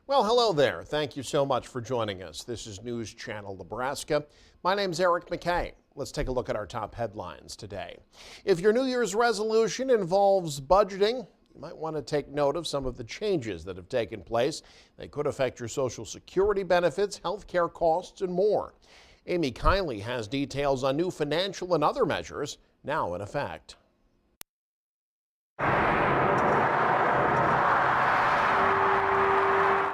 Well, hello there. Thank you so much for joining us. This is News Channel Nebraska. My name's Eric McKay. Let's take a look at our top headlines today. If your New Year's resolution involves budgeting, you might want to take note of some of the changes that have taken place. They could affect your Social Security benefits, health care costs, and more. Amy Kiley has details on new financial and other measures now in effect.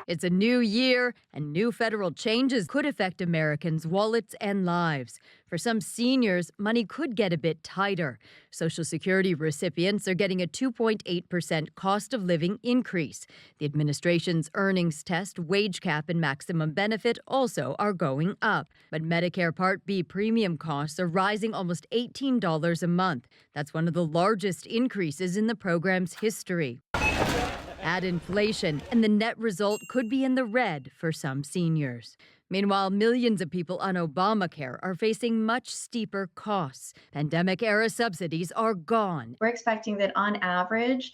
It's a new year, and new federal changes could affect Americans' wallets and lives. For some seniors, money could get a bit tighter. Social Security recipients are getting a 2.8% cost of living increase. The administration's earnings test, wage cap, and maximum benefit also are going up. But Medicare Part B premium costs are rising almost $18 a month. That's one of the largest increases in the program's history. Add inflation, and the net result could be in the red for some seniors. Meanwhile, millions of people on Obamacare are facing much steeper costs. Pandemic-era subsidies are gone. We're expecting that on average,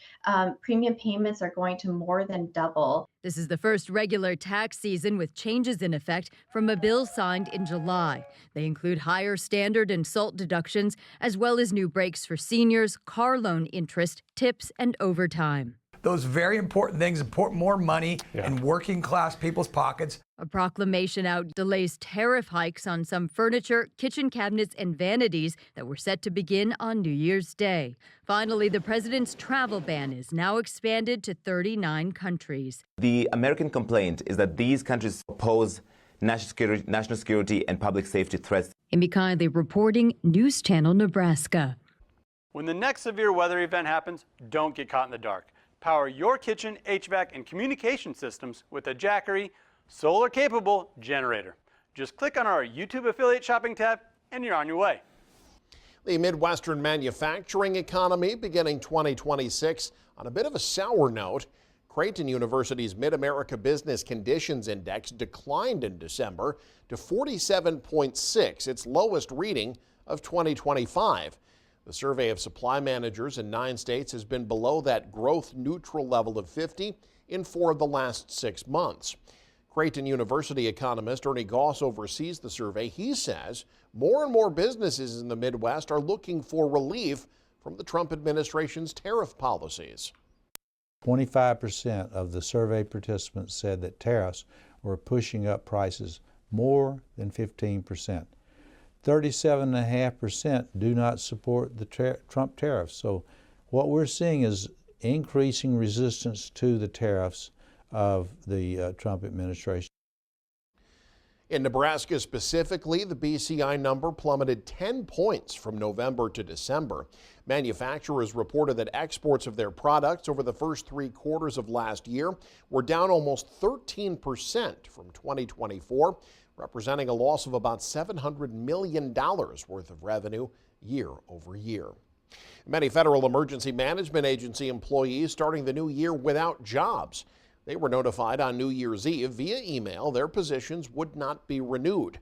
premium payments are going to more than double. This is the first regular tax season with changes in effect from a bill signed in July. They include higher standard and SALT deductions, as well as new breaks for seniors, car loan interest, tips, and overtime. Those very important things, put more money in working class people's pockets. A proclamation out delays tariff hikes on some furniture, kitchen cabinets, and vanities that were set to begin on New Year's Day. Finally, the president's travel ban is now expanded to 39 countries. The American complaint is that these countries pose national security and public safety threats. Amy Kiley reporting, News Channel Nebraska. When the next severe weather event happens, don't get caught in the dark. Power your kitchen, HVAC, and communication systems with a Jackery solar-capable generator. Just click on our YouTube affiliate shopping tab and you're on your way. The Midwestern manufacturing economy beginning 2026 on a bit of a sour note. Creighton University's Mid-America Business Conditions Index declined in December to 47.6, its lowest reading of 2025. The survey of supply managers in 9 states has been below that growth neutral level of 50 in 4 of the last 6 months. Creighton University economist Ernie Goss oversees the survey. He says more and more businesses in the Midwest are looking for relief from the Trump administration's tariff policies. 25% of the survey participants said that tariffs were pushing up prices more than 15%. 37.5% do not support the Trump tariffs. So what we're seeing is increasing resistance to the tariffs of the Trump administration. In Nebraska specifically, the BCI number plummeted 10 points from November to December. Manufacturers reported that exports of their products over the first 3 quarters of last year were down almost 13% from 2024, representing a loss of about $700 million worth of revenue year over year. Many Federal Emergency Management Agency employees starting the new year without jobs. They were notified on New Year's Eve via email their positions would not be renewed.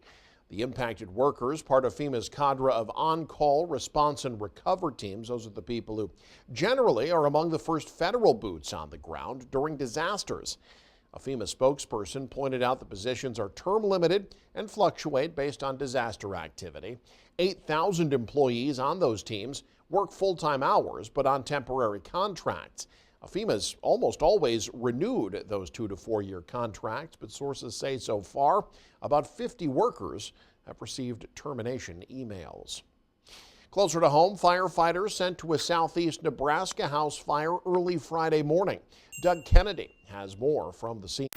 The impacted workers, part of FEMA's cadre of on-call response and recover teams, those are the people who generally are among the first federal boots on the ground during disasters. A FEMA spokesperson pointed out the positions are term limited and fluctuate based on disaster activity. 8,000 employees on those teams work full-time hours but on temporary contracts. FEMA's almost always renewed those 2 to 4 year contracts, but sources say so far about 50 workers have received termination emails. Closer to home, firefighters sent to a southeast Nebraska house fire early Friday morning. Doug Kennedy has more from the scene.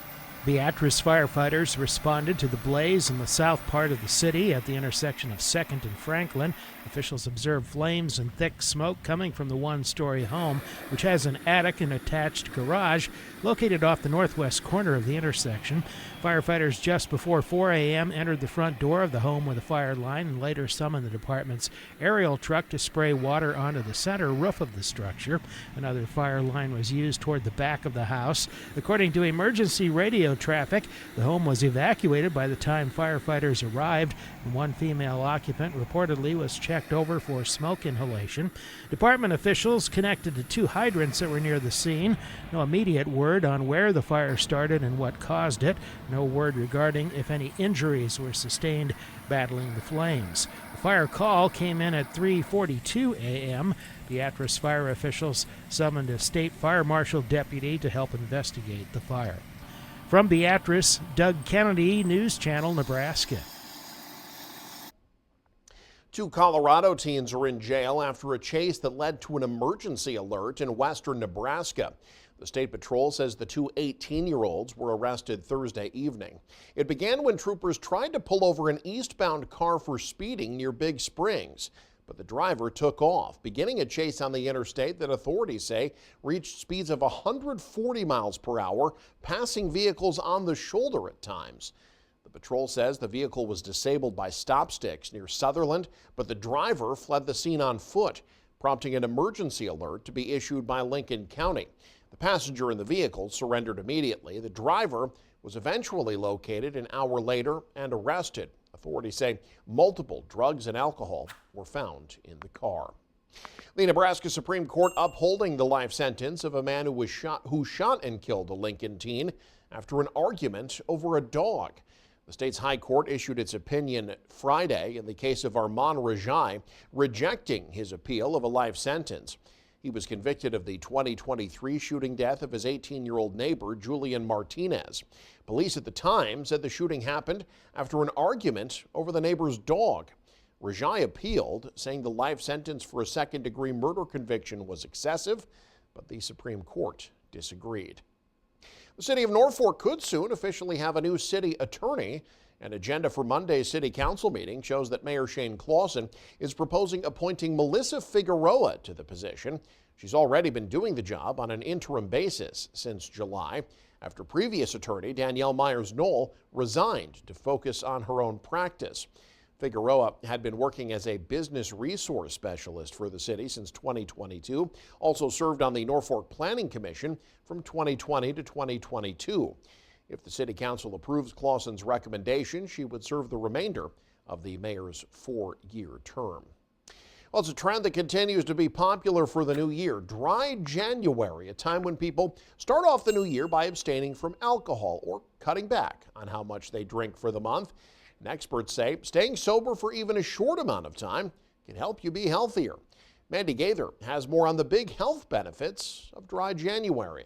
Beatrice firefighters responded to the blaze in the south part of the city at the intersection of 2nd and Franklin. Officials observed flames and thick smoke coming from the one-story home, which has an attic and attached garage located off the northwest corner of the intersection. Firefighters just before 4 a.m. entered the front door of the home with a fire line and later summoned the department's aerial truck to spray water onto the center roof of the structure. Another fire line was used toward the back of the house. According to emergency radio auto traffic. The home was evacuated by the time firefighters arrived, and one female occupant reportedly was checked over for smoke inhalation. Department officials connected to 2 hydrants that were near the scene. No immediate word on where the fire started and what caused it. No word regarding if any injuries were sustained battling the flames. The fire call came in at 3:42 a.m. Beatrice fire officials summoned a state fire marshal deputy to help investigate the fire. From Beatrice, Doug Kennedy, News Channel, Nebraska. 2 Colorado teens are in jail after a chase that led to an emergency alert in western Nebraska. The State Patrol says the 2 18-year-olds were arrested Thursday evening. It began when troopers tried to pull over an eastbound car for speeding near Big Springs, but the driver took off, beginning a chase on the interstate that authorities say reached speeds of 140 miles per hour, passing vehicles on the shoulder at times. The patrol says the vehicle was disabled by stop sticks near Sutherland, but the driver fled the scene on foot, prompting an emergency alert to be issued by Lincoln County. The passenger in the vehicle surrendered immediately. The driver was eventually located an hour later and arrested. Authorities say multiple drugs and alcohol were found in the car. The Nebraska Supreme Court upholding the life sentence of a man who shot and killed a Lincoln teen after an argument over a dog. The state's high court issued its opinion Friday in the case of Armand Rajai, rejecting his appeal of a life sentence. He was convicted of the 2023 shooting death of his 18-year-old neighbor, Julian Martinez. Police at the time said the shooting happened after an argument over the neighbor's dog. Rajai appealed, saying the life sentence for a second-degree murder conviction was excessive, but the Supreme Court disagreed. The city of Norfolk could soon officially have a new city attorney. An agenda for Monday's city council meeting shows that Mayor Shane Clausen is proposing appointing Melissa Figueroa to the position. She's already been doing the job on an interim basis since July, after previous attorney Danielle Myers-Knoll resigned to focus on her own practice. Figueroa had been working as a business resource specialist for the city since 2022, also served on the Norfolk Planning Commission from 2020 to 2022. If the city council approves Clausen's recommendation, she would serve the remainder of the mayor's 4-year term. Well, it's a trend that continues to be popular for the new year. Dry January, a time when people start off the new year by abstaining from alcohol or cutting back on how much they drink for the month. And experts say staying sober for even a short amount of time can help you be healthier. Mandy Gaither has more on the big health benefits of Dry January.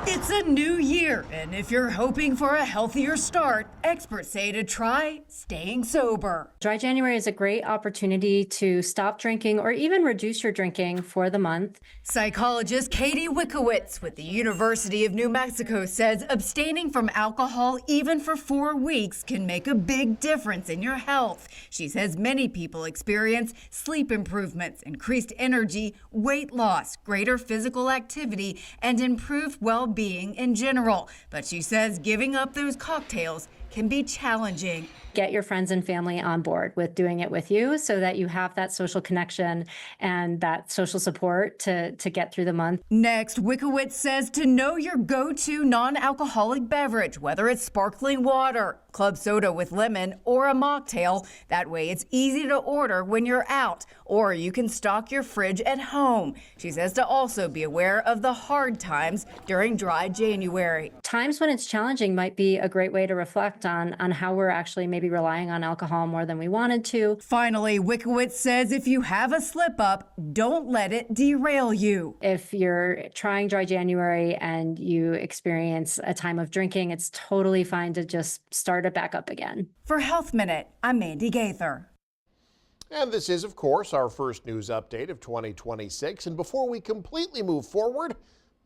It's a new year, and if you're hoping for a healthier start, experts say to try staying sober. Dry January is a great opportunity to stop drinking or even reduce your drinking for the month. Psychologist Katie Wickowitz with the University of New Mexico says abstaining from alcohol even for 4 weeks can make a big difference in your health. She says many people experience sleep improvements, increased energy, weight loss, greater physical activity, and improved well-being in general. But she says giving up those cocktails can be challenging. Get your friends and family on board with doing it with you so that you have that social connection and that social support to get through the month. Next, Wickowitz says to know your go-to non-alcoholic beverage, whether it's sparkling water, club soda with lemon, or a mocktail. That way it's easy to order when you're out, or you can stock your fridge at home. She says to also be aware of the hard times during Dry January. Times when it's challenging might be a great way to reflect on how we're actually maybe relying on alcohol more than we wanted to. Finally, Wickowitz says if you have a slip up, don't let it derail you. If you're trying Dry January and you experience a time of drinking, it's totally fine to just start it back up again. For Health Minute, I'm Mandy Gaither. And this is, of course, our first news update of 2026. And before we completely move forward,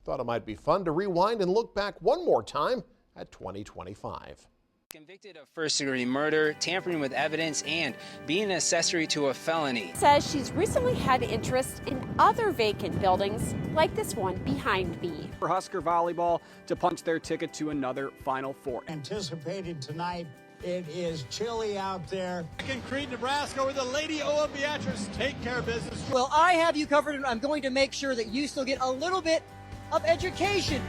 thought it might be fun to rewind and look back one more time at 2025. Convicted of first-degree murder, tampering with evidence, and being an accessory to a felony. Says she's recently had interest in other vacant buildings like this one behind me. For Husker volleyball to punch their ticket to another Final Four. Anticipating tonight, it is chilly out there. In Crete, Nebraska, where the Lady O of Beatrice take care of business. Well, I have you covered, and I'm going to make sure that you still get a little bit of education.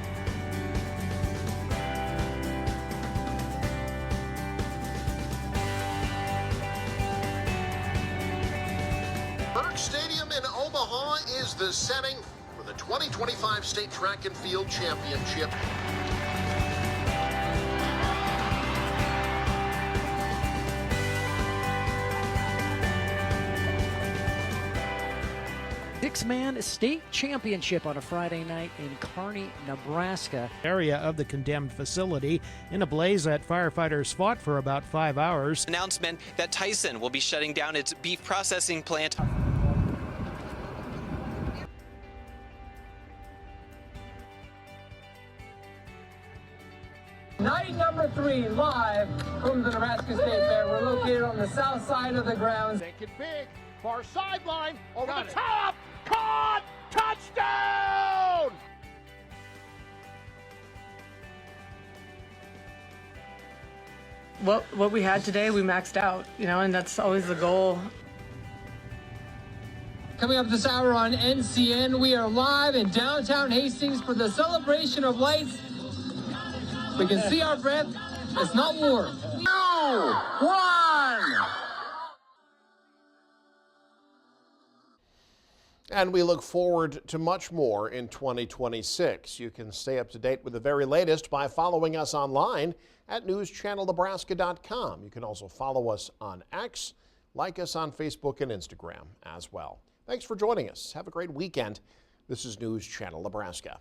Omaha is the setting for the 2025 State Track and Field Championship. Six-man state championship on a Friday night in Kearney, Nebraska. Area of the condemned facility. In a blaze that firefighters fought for about 5 hours. Announcement that Tyson will be shutting down its beef processing plant. Night number 3 live from the Nebraska State Fair. We're located on the south side of the grounds. Thinking big, far sideline, over the top, caught, touchdown! What we had today, we maxed out, and that's always the goal. Coming up this hour on NCN, we are live in downtown Hastings for the celebration of lights. We can see our breath. It's not warm. 2, 1. And we look forward to much more in 2026. You can stay up to date with the very latest by following us online at newschannelnebraska.com. You can also follow us on X, like us on Facebook and Instagram as well. Thanks for joining us. Have a great weekend. This is News Channel Nebraska.